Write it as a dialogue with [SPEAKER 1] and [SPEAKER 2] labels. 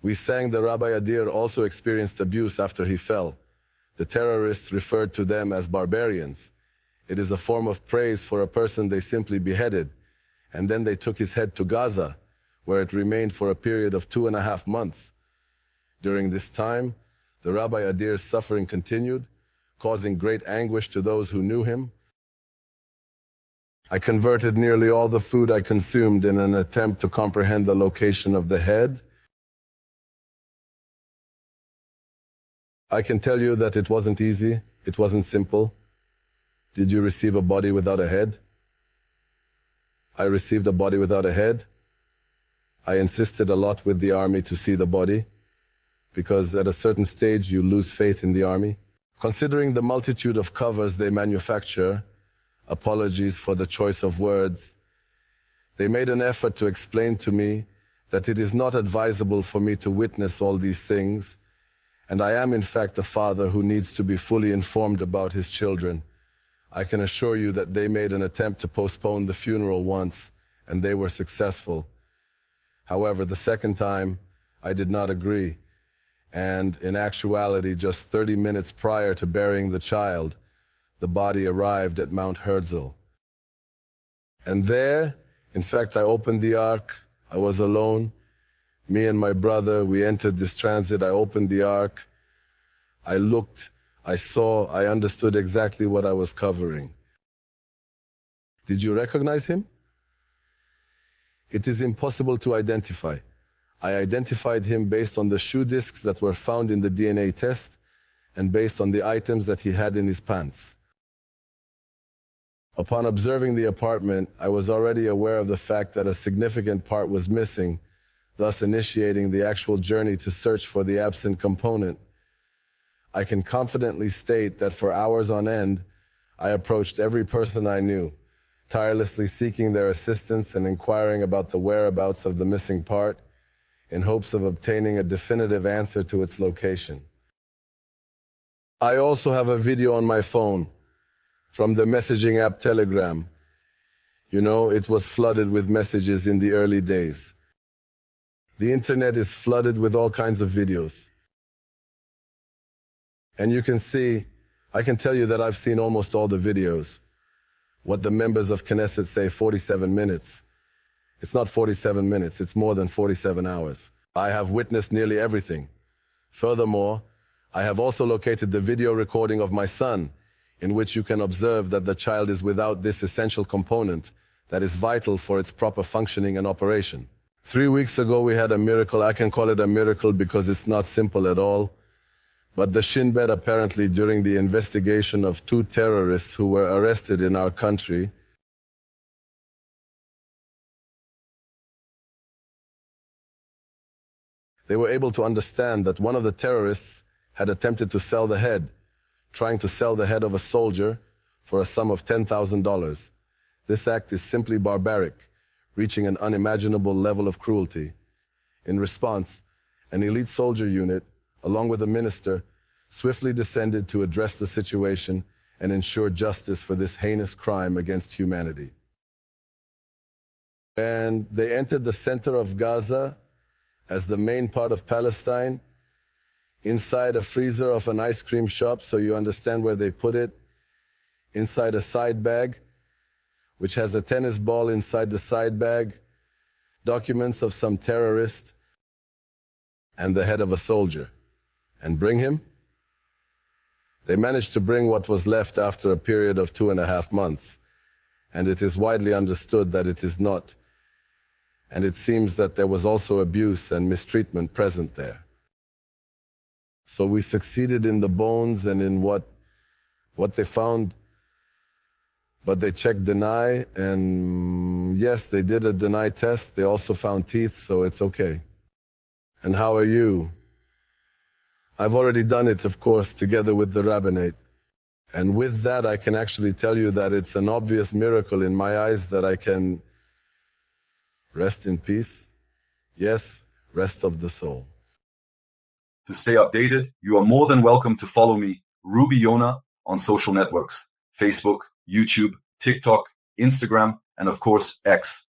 [SPEAKER 1] We sang the Rabbi Adir also experienced abuse after he fell. The terrorists referred to them as barbarians. It is a form of praise for a person they simply beheaded, and then they took his head to Gaza, where it remained for a period of 2.5 months. During this time, the Rabbi Adir's suffering continued, causing great anguish to those who knew him. I converted nearly all the food I consumed in an attempt to comprehend the location of the head. I can tell you that it wasn't easy, it wasn't simple. Did you receive a body without a head? I received a body without a head. I insisted a lot with the army to see the body, because at a certain stage you lose faith in the army. Considering the multitude of covers they manufacture, apologies for the choice of words, they made an effort to explain to me that it is not advisable for me to witness all these things, and I am in fact a father who needs to be fully informed about his children. I can assure you that they made an attempt to postpone the funeral once, and they were successful. However, the second time, I did not agree, and in actuality, just 30 minutes prior to burying the child, the body arrived at Mount Herzl. And there, in fact, I opened the ark. I was alone. Me and my brother, we entered this transit. I opened the ark. I looked, I saw, I understood exactly what I was covering. Did you recognize him? It is impossible to identify. I identified him based on the shoe discs that were found in the DNA test and based on the items that he had in his pants. Upon observing the apartment, I was already aware of the fact that a significant part was missing, thus initiating the actual journey to search for the absent component. I can confidently state that for hours on end, I approached every person I knew, tirelessly seeking their assistance and inquiring about the whereabouts of the missing part, in hopes of obtaining a definitive answer to its location. I also have a video on my phone from the messaging app Telegram. You know, it was flooded with messages in the early days. The internet is flooded with all kinds of videos. And you can see, I can tell you that I've seen almost all the videos. What the members of Knesset say, 47 minutes. It's not 47 minutes, it's more than 47 hours. I have witnessed nearly everything. Furthermore, I have also located the video recording of my son, in which you can observe that the child is without this essential component that is vital for its proper functioning and operation. 3 weeks ago we had a miracle. I can call it a miracle because it's not simple at all. But the Shin Bet apparently during the investigation of 2 terrorists who were arrested in our country, they were able to understand that one of the terrorists had attempted to sell the head, trying to sell the head of a soldier for a sum of $10,000. This act is simply barbaric, reaching an unimaginable level of cruelty. In response, an elite soldier unit, along with a minister, swiftly descended to address the situation and ensure justice for this heinous crime against humanity. And they entered the center of Gaza as the main part of Palestine, inside a freezer of an ice cream shop, so you understand where they put it, inside a side bag, which has a tennis ball inside the side bag, documents of some terrorist, and the head of a soldier. And bring him? They managed to bring what was left after a period of 2.5 months, and it is widely understood that it is not. And it seems that there was also abuse and mistreatment present there. So we succeeded in the bones and in what they found, but they checked deny, and yes, they did a deny test. They also found teeth, so it's okay. And how are you? I've already done it, of course, together with the rabbinate. And with that, I can actually tell you that it's an obvious miracle in my eyes that I can rest in peace. Yes, rest of the soul.
[SPEAKER 2] To stay updated, you are more than welcome to follow me, Ruby Yona, on social networks, Facebook, YouTube, TikTok, Instagram, and of course, X.